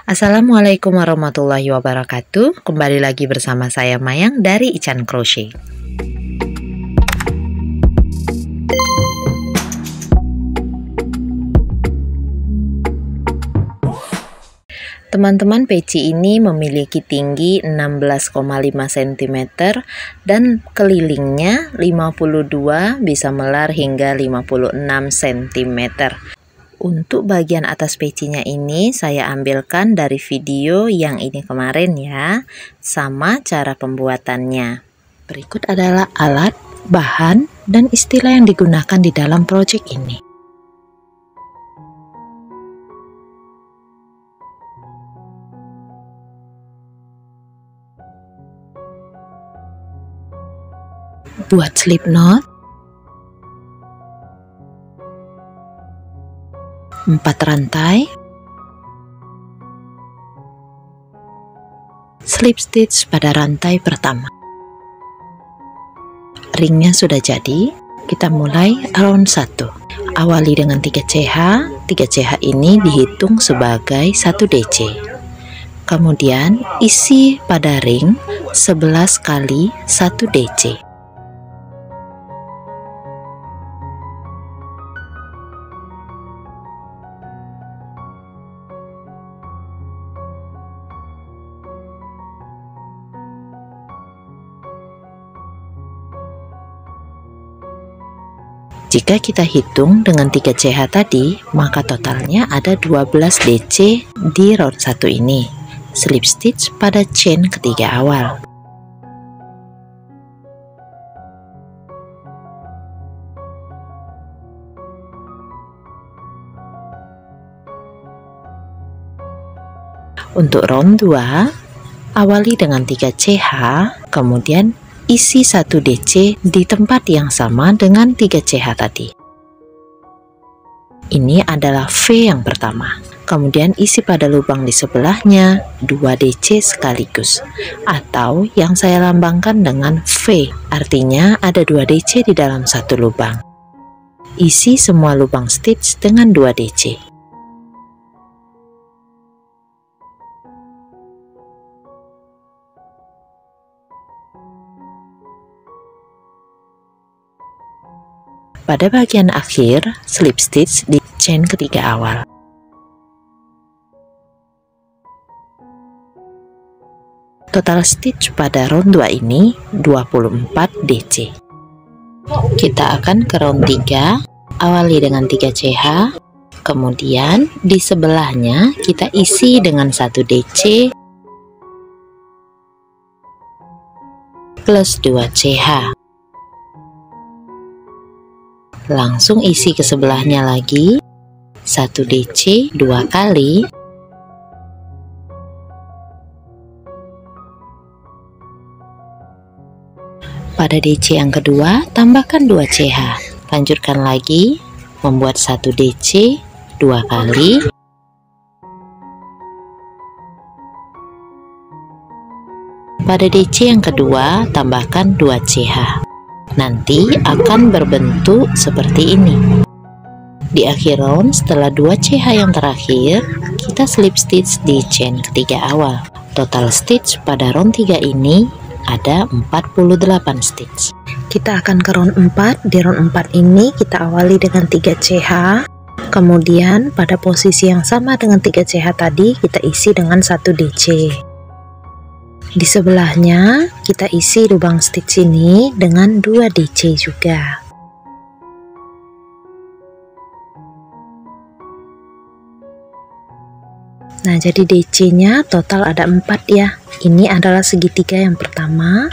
Assalamualaikum warahmatullahi wabarakatuh. Kembali lagi bersama saya Mayang dari Ican Crochet. Teman-teman, peci ini memiliki tinggi 16,5 cm dan kelilingnya 52 bisa melar hingga 56 cm. Untuk bagian atas pecinya ini saya ambilkan dari video yang ini kemarin ya, sama cara pembuatannya. Berikut adalah alat, bahan, dan istilah yang digunakan di dalam project ini. Buat slip knot 4 rantai, slip stitch pada rantai pertama. Ringnya sudah jadi, kita mulai round 1. Awali dengan 3 CH. 3 CH ini dihitung sebagai 1 DC. Kemudian isi pada ring 11 kali 1 DC. Jika kita hitung dengan 3 CH tadi, maka totalnya ada 12 DC di round 1 ini. Slip stitch pada chain ketiga awal. Untuk round 2, awali dengan 3 CH, kemudian isi 1 DC di tempat yang sama dengan 3 CH tadi. Ini adalah V yang pertama. Kemudian isi pada lubang di sebelahnya 2 DC sekaligus, atau yang saya lambangkan dengan V, artinya ada 2 DC di dalam satu lubang. Isi semua lubang stitch dengan 2 DC. Pada bagian akhir, slip stitch di chain ketiga awal. Total stitch pada round 2 ini 24 DC. Kita akan ke round 3, awali dengan 3 CH, kemudian di sebelahnya kita isi dengan 1 DC plus 2 CH. Langsung isi ke sebelahnya lagi 1 DC 2 kali, pada DC yang kedua tambahkan 2 CH, lanjutkan lagi membuat 1 DC 2 kali, pada DC yang kedua tambahkan 2 CH. Nanti akan berbentuk seperti ini. Di akhir round, setelah 2 CH yang terakhir, kita slip stitch di chain ketiga awal. Total stitch pada round 3 ini ada 48 stitch. Kita akan ke round 4. Di round 4 ini kita awali dengan 3 CH, kemudian pada posisi yang sama dengan 3 CH tadi kita isi dengan 1 DC. Di sebelahnya kita isi lubang stitch ini dengan 2 DC juga. Nah, jadi DC nya total ada 4 ya. Ini adalah segitiga yang pertama,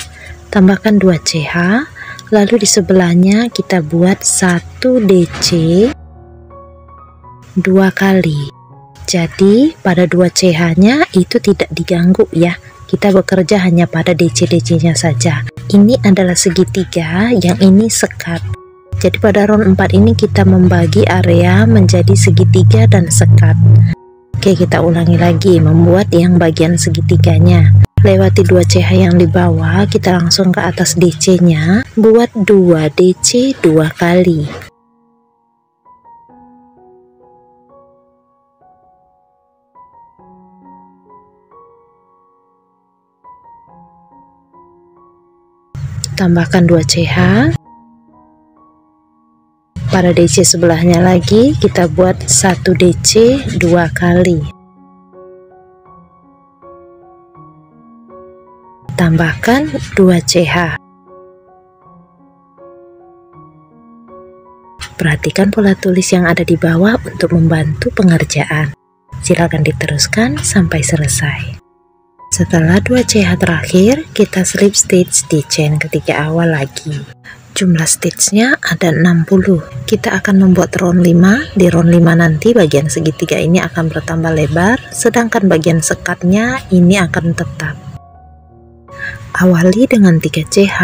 tambahkan 2 CH, lalu di sebelahnya kita buat 1 DC 2 kali. Jadi pada 2 CH nya itu tidak diganggu ya, kita bekerja hanya pada DC-DC nya saja. Ini adalah segitiga, yang ini sekat. Jadi pada round 4 ini kita membagi area menjadi segitiga dan sekat. Oke, kita ulangi lagi membuat yang bagian segitiganya. Lewati 2 CH yang di bawah, kita langsung ke atas DC nya, buat 2 DC 2 kali. tambahkan 2 CH. Pada DC sebelahnya lagi kita buat 1 DC 2 kali. Tambahkan 2 CH. Perhatikan pola tulis yang ada di bawah untuk membantu pengerjaan. Silakan diteruskan sampai selesai. Setelah 2 CH terakhir, kita slip stitch di chain ketiga awal lagi. Jumlah stitchnya ada 60. Kita akan membuat round 5. Di round 5 nanti bagian segitiga ini akan bertambah lebar, sedangkan bagian sekatnya ini akan tetap. Awali dengan 3 CH.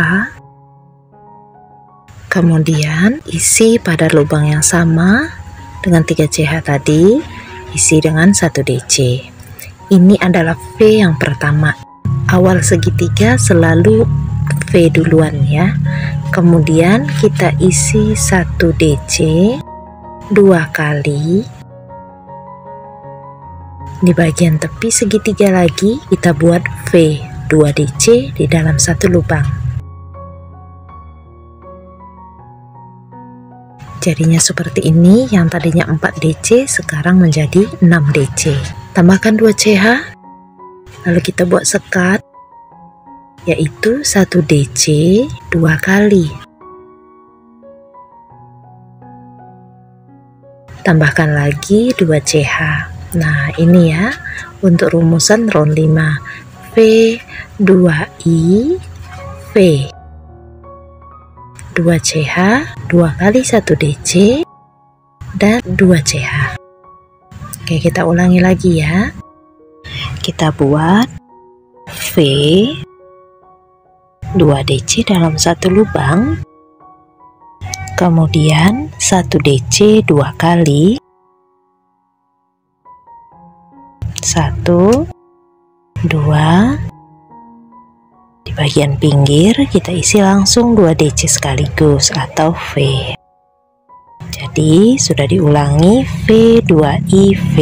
Kemudian isi pada lubang yang sama dengan 3 CH tadi, isi dengan 1 DC. Ini adalah V yang pertama. Awal segitiga selalu V duluan ya. Kemudian kita isi 1 DC 2 kali. Di bagian tepi segitiga lagi kita buat V 2 DC di dalam 1 lubang. Jadinya seperti ini, yang tadinya 4 DC sekarang menjadi 6 DC. Tambahkan 2 CH, lalu kita buat sekat, yaitu 1 DC 2 kali. Tambahkan lagi 2 CH. Nah ini ya, untuk rumusan round 5. V 2I V 2 CH 2 kali 1 DC dan 2 CH. Oke, kita ulangi lagi ya. Kita buat V 2 DC dalam 1 lubang, kemudian 1 DC 2 kali, 1 2. Di bagian pinggir kita isi langsung 2 DC sekaligus atau V. Jadi sudah diulangi V 2I V.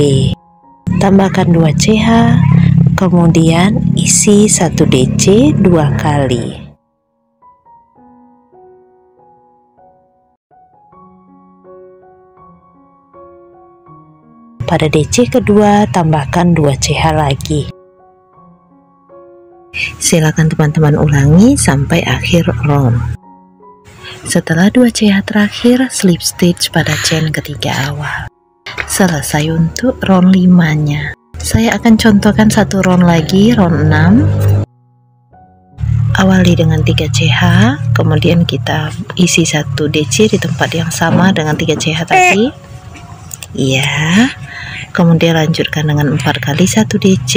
Tambahkan 2 CH, kemudian isi 1 DC 2 kali. Pada DC kedua tambahkan 2 CH lagi. Silakan teman-teman ulangi sampai akhir round. Setelah 2 CH terakhir, slip stitch pada chain ketiga awal. Selesai untuk round 5-nya. Saya akan contohkan 1 round lagi, round 6. Awali dengan 3 CH, kemudian kita isi 1 DC di tempat yang sama dengan 3 CH tadi. Iya. Kemudian lanjutkan dengan 4 kali 1 DC.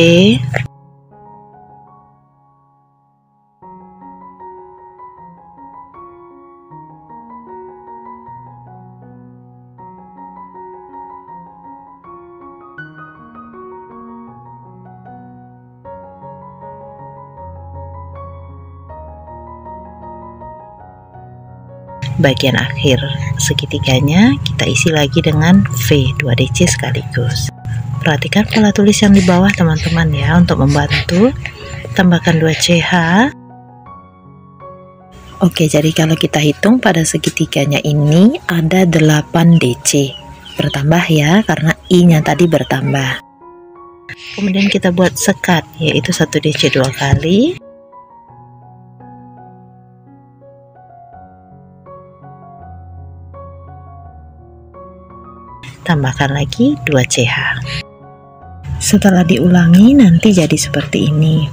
Bagian akhir segitiganya kita isi lagi dengan V 2 DC sekaligus. Perhatikan pola tulis yang di bawah teman-teman ya, untuk membantu. Tambahkan 2 CH. Oke, jadi kalau kita hitung pada segitiganya ini ada 8 DC. Bertambah ya, karena I-nya tadi bertambah. Kemudian kita buat sekat, yaitu 1 DC 2 kali. Tambahkan lagi 2 CH. Setelah diulangi nanti jadi seperti ini.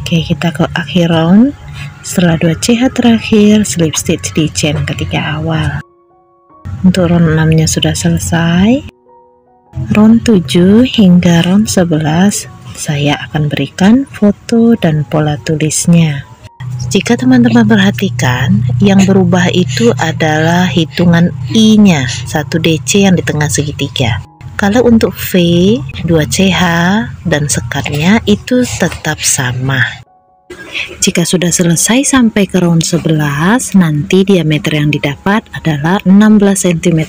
Oke, kita ke akhir round. Setelah 2 CH terakhir, slip stitch di chain ketiga awal. Untuk round 6 nya sudah selesai. Round 7 hingga round 11 saya akan berikan foto dan pola tulisnya. Jika teman-teman perhatikan, yang berubah itu adalah hitungan I-nya, 1 DC yang di tengah segitiga. Kalau untuk V, 2 CH, dan sekatnya itu tetap sama. Jika sudah selesai sampai ke round 11, nanti diameter yang didapat adalah 16 cm.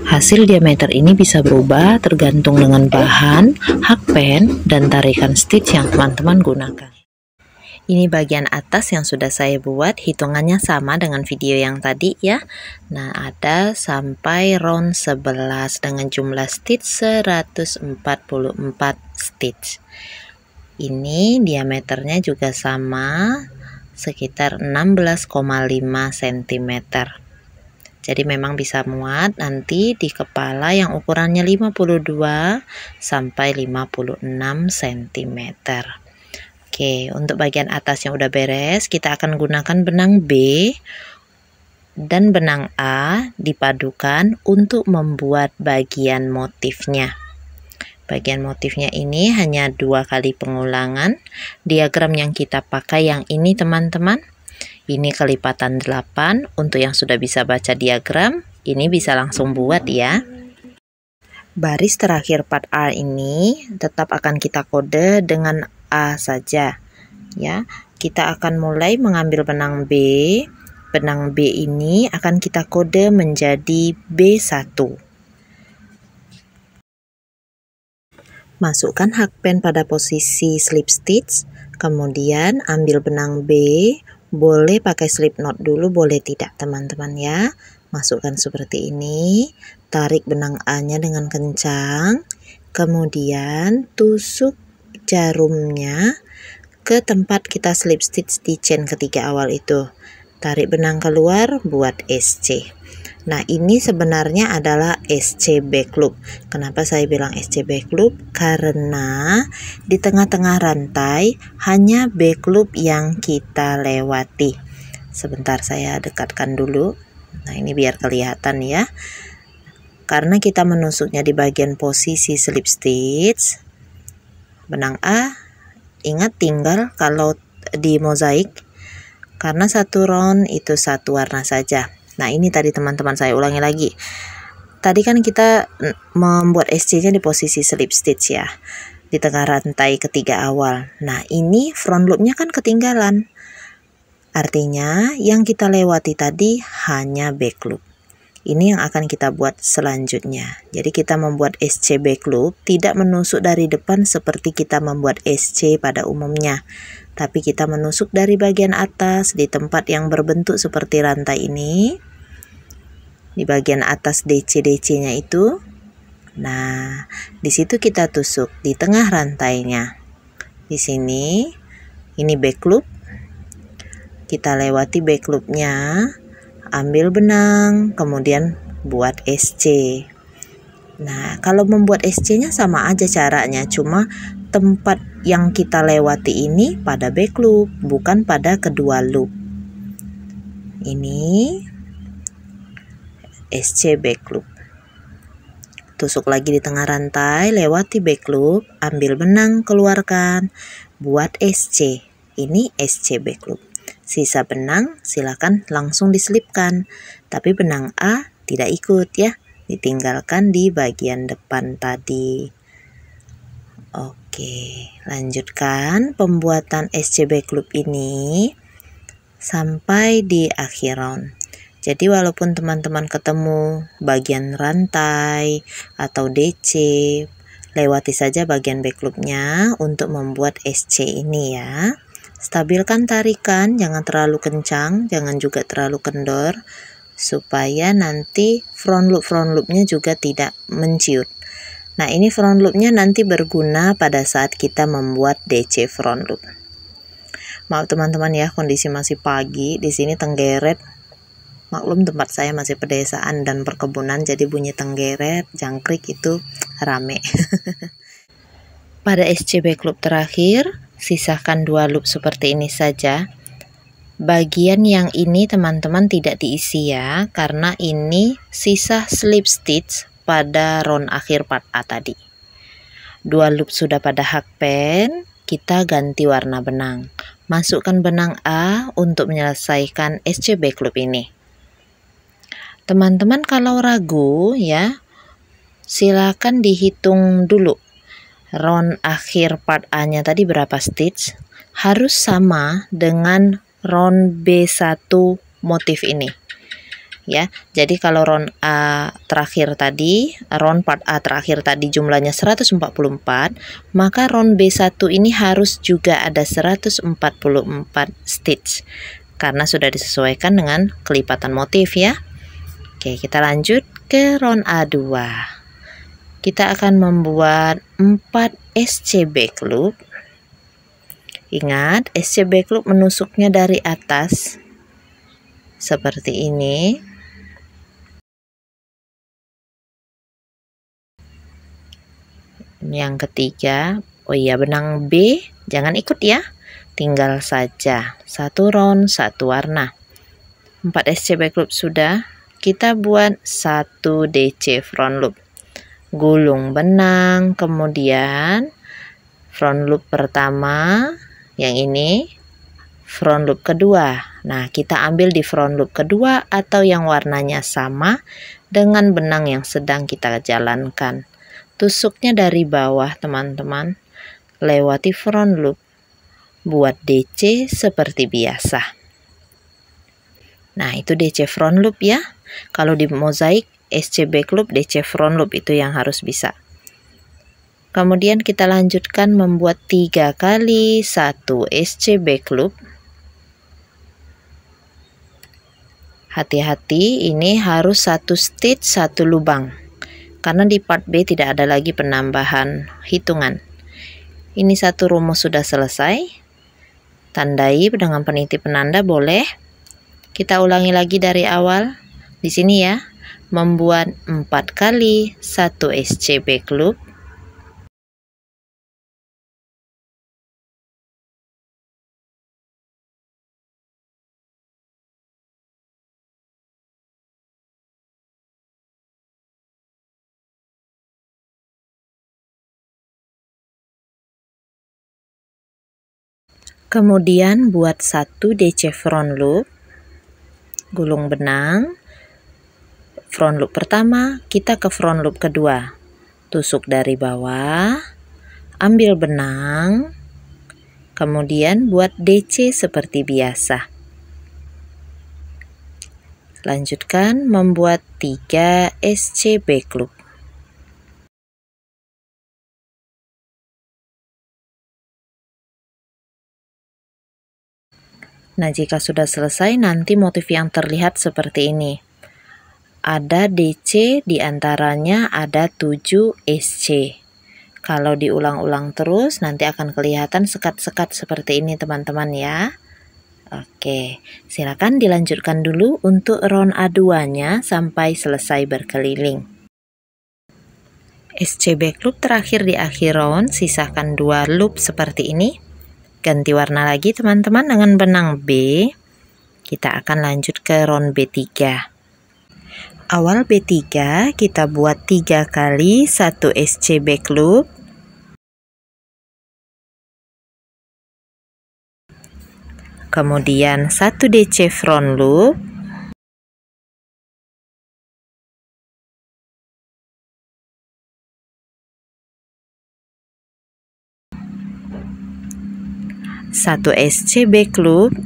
Hasil diameter ini bisa berubah tergantung dengan bahan, hakpen, dan tarikan stitch yang teman-teman gunakan. Ini bagian atas yang sudah saya buat, hitungannya sama dengan video yang tadi ya. Nah, ada sampai round 11 dengan jumlah stitch 144 stitch. Ini diameternya juga sama, sekitar 16,5 cm. Jadi memang bisa muat nanti di kepala yang ukurannya 52 sampai 56 cm. Oke, untuk bagian atas yang udah beres, kita akan gunakan benang B dan benang A dipadukan untuk membuat bagian motifnya. Bagian motifnya ini hanya 2 kali pengulangan. Diagram yang kita pakai yang ini teman-teman, ini kelipatan 8. Untuk yang sudah bisa baca diagram, ini bisa langsung buat ya. Baris terakhir part R ini tetap akan kita kode dengan A saja ya. Kita akan mulai mengambil benang B. Benang B ini akan kita kode menjadi B1. Masukkan hakpen pada posisi slip stitch, kemudian ambil benang B. Boleh pakai slip knot dulu, boleh tidak teman-teman ya. Masukkan seperti ini, tarik benang A-nya dengan kencang, kemudian tusuk jarumnya ke tempat kita slip stitch di chain ketiga awal itu. Tarik benang keluar, buat SC. Nah, ini sebenarnya adalah SC back loop. Kenapa saya bilang SC back loop? Karena di tengah-tengah rantai hanya back loop yang kita lewati. Sebentar saya dekatkan dulu. Nah, ini biar kelihatan ya. Karena kita menusuknya di bagian posisi slip stitch, benang A, ingat tinggal kalau di mozaik, karena satu round itu satu warna saja. Nah, ini tadi teman-teman, saya ulangi lagi. Tadi kan kita membuat SC-nya di posisi slip stitch ya, di tengah rantai ketiga awal. Nah, ini front loop-nya kan ketinggalan. Artinya yang kita lewati tadi hanya back loop. Ini yang akan kita buat selanjutnya. Jadi kita membuat SC back loop tidak menusuk dari depan seperti kita membuat SC pada umumnya, tapi kita menusuk dari bagian atas di tempat yang berbentuk seperti rantai ini, di bagian atas DC-DC-nya itu. Nah, di situ kita tusuk di tengah rantainya. Di sini, ini back loop. Kita lewati back loop-nya, ambil benang, kemudian buat SC. Nah, kalau membuat SC-nya sama aja caranya, cuma tempat yang kita lewati ini pada back loop, bukan pada kedua loop. Ini SC back loop. Tusuk lagi di tengah rantai, lewati back loop, ambil benang, keluarkan, buat SC. Ini SC back loop. Sisa benang silakan langsung diselipkan, tapi benang A tidak ikut ya, ditinggalkan di bagian depan tadi. Oke, lanjutkan pembuatan SC back loop ini sampai di akhir round. Jadi walaupun teman-teman ketemu bagian rantai atau DC, lewati saja bagian back loop-nya untuk membuat SC ini ya. Stabilkan tarikan, jangan terlalu kencang, jangan juga terlalu kendor, supaya nanti front loop-nya juga tidak menciut. Nah, ini front loop-nya nanti berguna pada saat kita membuat DC front loop. Maaf teman-teman ya, kondisi masih pagi, di sini tenggeret. Maklum tempat saya masih pedesaan dan perkebunan, jadi bunyi tenggeret, jangkrik itu rame. Pada SC back loop terakhir, sisakan 2 loop seperti ini saja. Bagian yang ini teman-teman tidak diisi ya, karena ini sisa slip stitch pada round akhir part A tadi. 2 loop sudah pada hakpen, kita ganti warna benang. Masukkan benang A untuk menyelesaikan SC back loop ini. Teman-teman kalau ragu ya, silakan dihitung dulu. Round akhir part A-nya tadi berapa stitch, harus sama dengan round B1 motif ini. ya. Jadi kalau round A terakhir tadi, round part A terakhir tadi jumlahnya 144, maka round B1 ini harus juga ada 144 stitch karena sudah disesuaikan dengan kelipatan motif ya. Oke, kita lanjut ke round A2. Kita akan membuat 4 SC back loop. Ingat, SC back loop menusuknya dari atas seperti ini. Yang ketiga, oh iya, benang B jangan ikut ya, tinggal saja satu round satu warna. 4 SC back loop sudah, kita buat 1 DC front loop, gulung benang, kemudian front loop pertama yang ini, front loop kedua. Nah, kita ambil di front loop kedua atau yang warnanya sama dengan benang yang sedang kita jalankan. Tusuknya dari bawah teman-teman, lewati front loop, buat DC seperti biasa. Nah, itu DC front loop ya. Kalau di mozaik SC back loop, DC front loop itu yang harus bisa. Kemudian kita lanjutkan membuat 3 kali 1 SC back loop. Hati-hati, ini harus 1 stitch 1 lubang. Karena di part B tidak ada lagi penambahan hitungan. Ini satu rumus sudah selesai. Tandai dengan peniti penanda boleh. Kita ulangi lagi dari awal. Di sini ya, membuat 4 kali 1 SC back loop. Kemudian buat 1 DC front loop, gulung benang, front loop pertama, kita ke front loop kedua, tusuk dari bawah, ambil benang, kemudian buat DC seperti biasa. Lanjutkan membuat 3 SC back loop. Nah, jika sudah selesai, nanti motif yang terlihat seperti ini. Ada DC, diantaranya ada 7 SC. Kalau diulang-ulang terus, nanti akan kelihatan sekat-sekat seperti ini teman-teman ya. Oke, silakan dilanjutkan dulu untuk round A2-nya sampai selesai berkeliling. SC back loop terakhir di akhir round, sisakan 2 loop seperti ini. Ganti warna lagi teman-teman dengan benang B. Kita akan lanjut ke round B3. Awal B3 kita buat 3 kali 1 SC back loop. Kemudian 1 DC front loop. Satu SC back loop,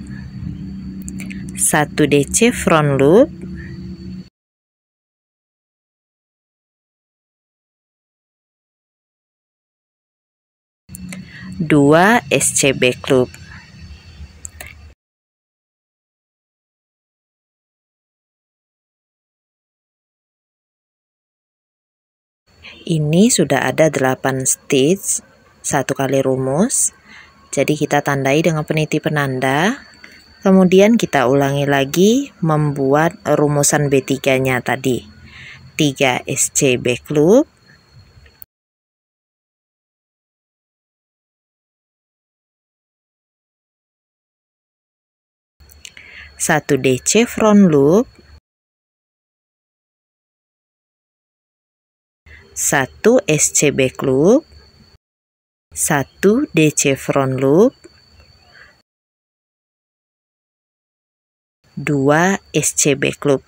1 DC front loop, dua SC back loop. Ini sudah ada 8 stitch, 1 kali rumus. Jadi kita tandai dengan peniti penanda. Kemudian kita ulangi lagi membuat rumusan B3-nya tadi. 3 SC back loop. 1 DC front loop. 1 SC back loop. 1 DC front loop, 2 SC back loop.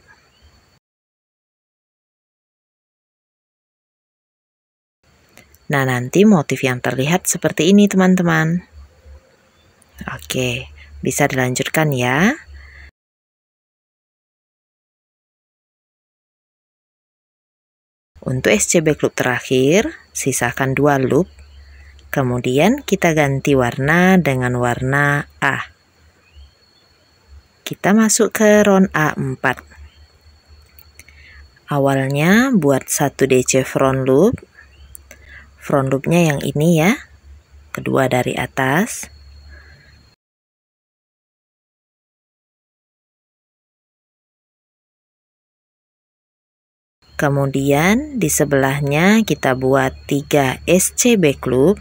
Nah, nanti motif yang terlihat seperti ini teman-teman. Oke, bisa dilanjutkan ya. Untuk SCB loop terakhir, sisakan 2 loop. Kemudian kita ganti warna dengan warna A. Kita masuk ke round A4. Awalnya buat 1 DC front loop. Front loopnya yang ini ya, kedua dari atas. Kemudian di sebelahnya kita buat 3 SC back loop.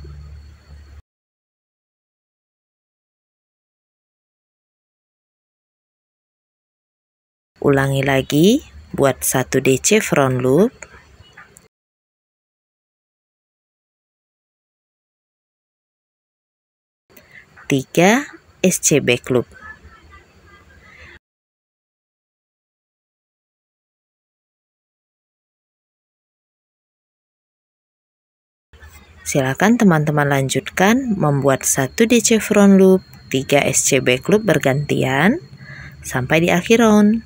Ulangi lagi, buat 1 DC front loop. Tiga SC back loop. Silakan teman-teman lanjutkan membuat 1 DC front loop, 3 SC back loop bergantian sampai di akhir round.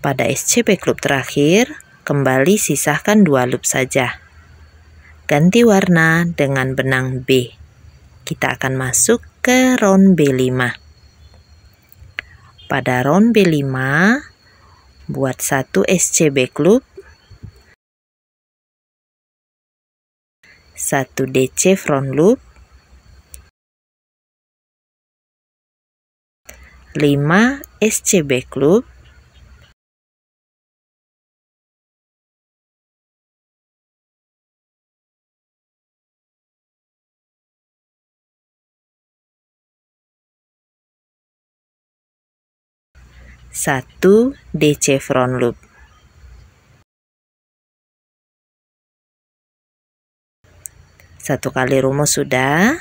Pada SC back loop terakhir, kembali sisahkan 2 loop saja. Ganti warna dengan benang B. Kita akan masuk ke round B5. Pada round B5, buat 1 SC back loop, 1 DC front loop, 5 SC back loop, 1 DC front loop. Satu kali rumus sudah,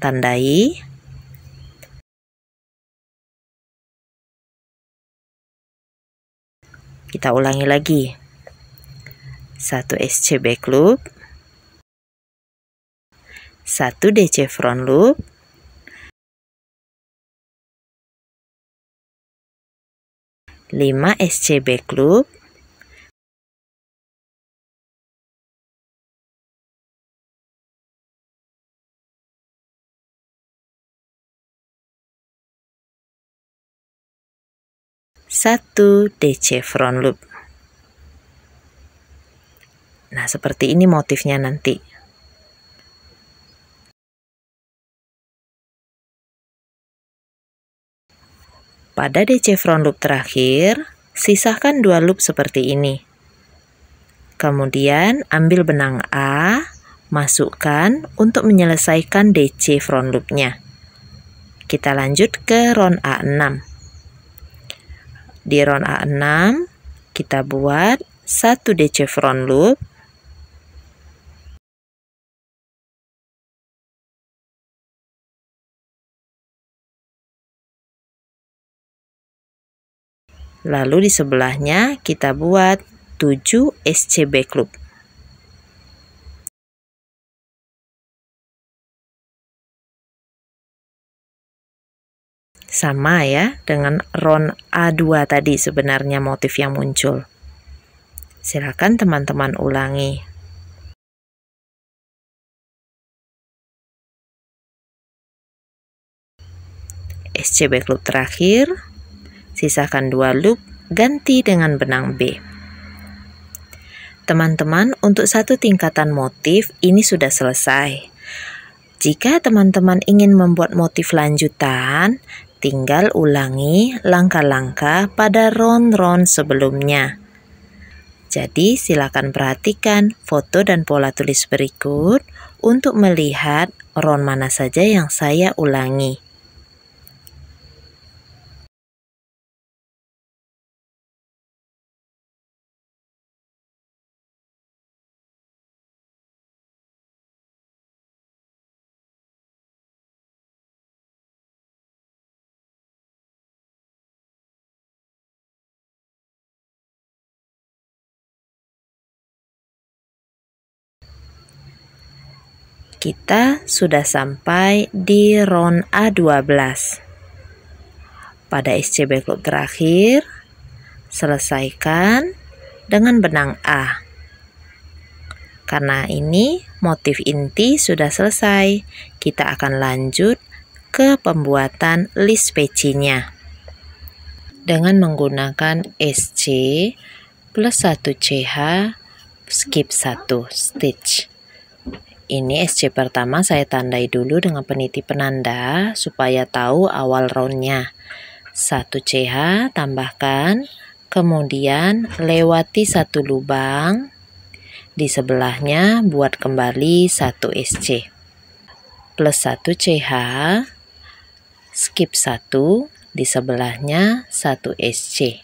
tandai. Kita ulangi lagi. 1 SC back loop, 1 DC front loop, 5 SC back loop, 1 DC front loop. Nah, seperti ini motifnya nanti. Pada DC front loop terakhir, sisahkan 2 loop seperti ini. Kemudian ambil benang A, masukkan untuk menyelesaikan DC front loopnya. Kita lanjut ke round A6. Di round A6, kita buat 1 DC front loop, lalu di sebelahnya kita buat 7 SC back loop. Sama ya dengan round A2 tadi sebenarnya motif yang muncul. Silakan teman-teman ulangi. SC back loop terakhir, sisakan 2 loop, ganti dengan benang B. Teman-teman, untuk 1 tingkatan motif ini sudah selesai. Jika teman-teman ingin membuat motif lanjutan, tinggal ulangi langkah-langkah pada round-round sebelumnya. Jadi silakan perhatikan foto dan pola tulis berikut untuk melihat round mana saja yang saya ulangi. Kita sudah sampai di round A12. Pada SC back loop terakhir, selesaikan dengan benang A. Karena ini motif inti sudah selesai, kita akan lanjut ke pembuatan list pecinya dengan menggunakan SC plus 1 CH skip 1 stitch. Ini SC pertama saya tandai dulu dengan peniti penanda supaya tahu awal roundnya. 1 CH tambahkan, kemudian lewati 1 lubang, di sebelahnya buat kembali 1 SC plus 1 CH skip 1, di sebelahnya 1 SC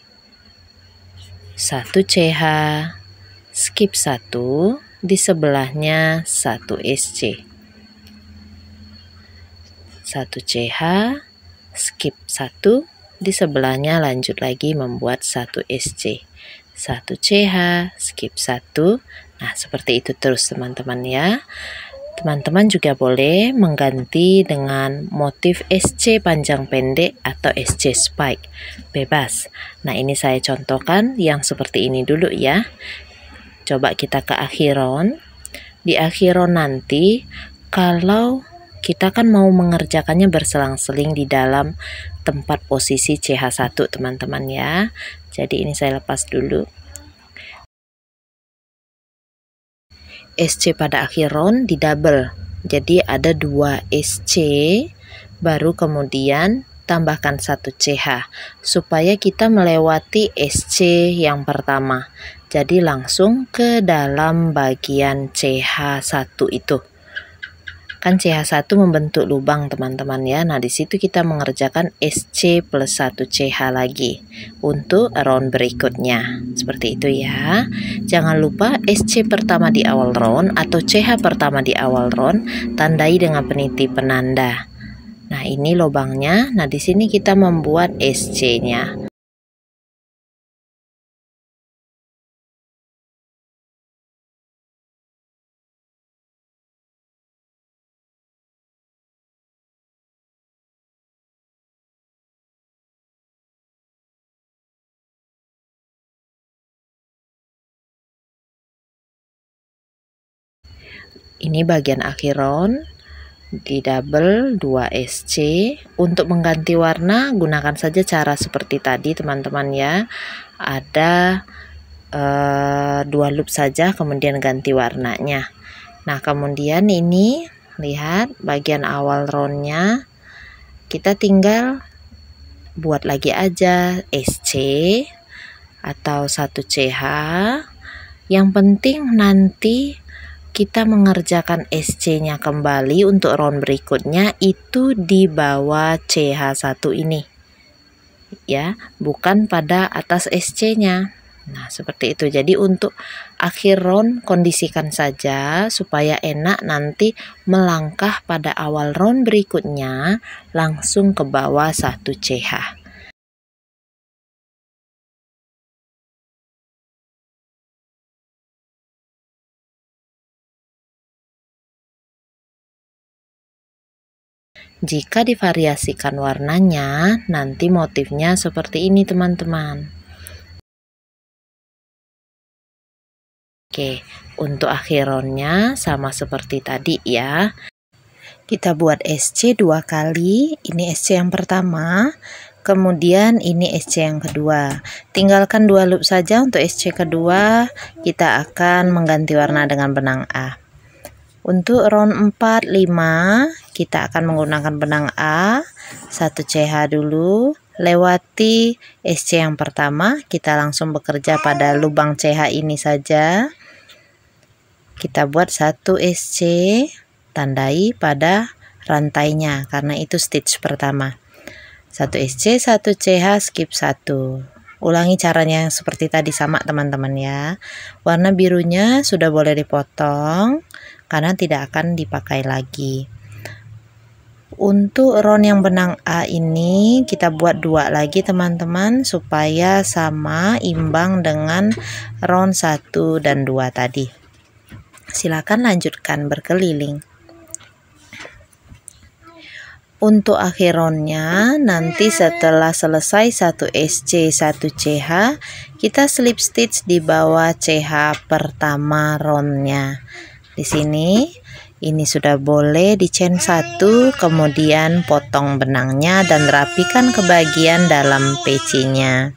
1 CH skip 1, di sebelahnya 1 SC 1 CH skip 1, di sebelahnya lanjut lagi membuat 1 SC 1 CH skip 1. Nah, seperti itu terus teman-teman ya. Teman-teman juga boleh mengganti dengan motif SC panjang pendek atau SC spike, bebas. Nah, ini saya contohkan yang seperti ini dulu ya. Coba kita ke akhir round. Di akhir round nanti, kalau kita kan mau mengerjakannya berselang-seling di dalam tempat posisi CH1 teman-teman ya. Jadi ini saya lepas dulu. SC pada akhir round di double, jadi ada 2 SC, baru kemudian tambahkan 1 CH supaya kita melewati SC yang pertama, jadi langsung ke dalam bagian CH1 itu. Kan CH1 membentuk lubang teman-teman ya. Nah, di situ kita mengerjakan SC plus 1 CH lagi untuk round berikutnya. Seperti itu ya. Jangan lupa SC pertama di awal round atau CH pertama di awal round tandai dengan peniti penanda. Nah, ini lubangnya. Nah, di sini kita membuat SC-nya. Ini bagian akhir round, di double 2 SC. Untuk mengganti warna gunakan saja cara seperti tadi teman-teman ya. Ada 2 loop saja, kemudian ganti warnanya. Nah, kemudian ini lihat bagian awal roundnya, kita tinggal buat lagi aja SC atau 1 CH. Yang penting nanti kita mengerjakan SC-nya kembali untuk round berikutnya itu di bawah CH1 ini ya, bukan pada atas SC-nya. Nah, seperti itu. Jadi untuk akhir round kondisikan saja supaya enak nanti melangkah pada awal round berikutnya langsung ke bawah 1 CH. Jika divariasikan warnanya, nanti motifnya seperti ini teman-teman. Oke, untuk akhir roundnya sama seperti tadi ya. Kita buat SC 2 kali, ini SC yang pertama, kemudian ini SC yang kedua. Tinggalkan 2 loop saja untuk SC kedua, kita akan mengganti warna dengan benang A. Untuk round 4, 5, kita akan menggunakan benang A, 1 CH dulu, lewati SC yang pertama, kita langsung bekerja pada lubang CH ini saja. Kita buat 1 SC, tandai pada rantainya, karena itu stitch pertama. 1 SC, 1 CH, skip 1. Ulangi caranya yang seperti tadi sama teman-teman ya. Warna birunya sudah boleh dipotong, karena tidak akan dipakai lagi. Untuk round yang benang A ini kita buat 2 lagi teman-teman supaya sama imbang dengan round 1 dan 2 tadi. Silakan lanjutkan berkeliling. Untuk akhironnya nanti setelah selesai 1 SC 1 CH, kita slip stitch di bawah CH pertama roundnya. Di sini ini sudah boleh di chain 1, kemudian potong benangnya dan rapikan ke bagian dalam pecinya.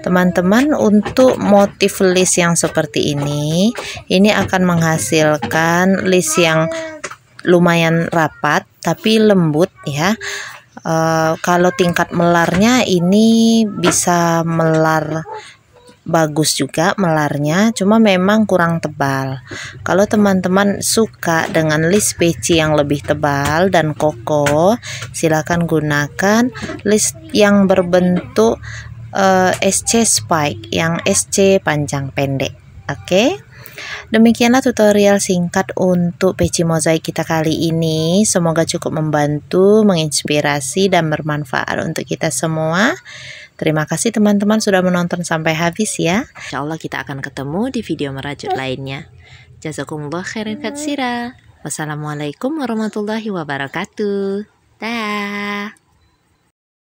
Teman-teman, untuk motif list yang seperti ini akan menghasilkan list yang lumayan rapat tapi lembut ya. Kalau tingkat melarnya ini bisa melar bagus juga melarnya, cuma memang kurang tebal. Kalau teman-teman suka dengan list peci yang lebih tebal dan kokoh, silakan gunakan list yang berbentuk SC spike, yang SC panjang pendek. Oke. Demikianlah tutorial singkat untuk peci mozaik kita kali ini. Semoga cukup membantu, menginspirasi, dan bermanfaat untuk kita semua. Terima kasih teman-teman sudah menonton sampai habis ya. Insya Allah kita akan ketemu di video merajut lainnya. Jazakumullah khairan katsira. Wassalamualaikum warahmatullahi wabarakatuh. Dah.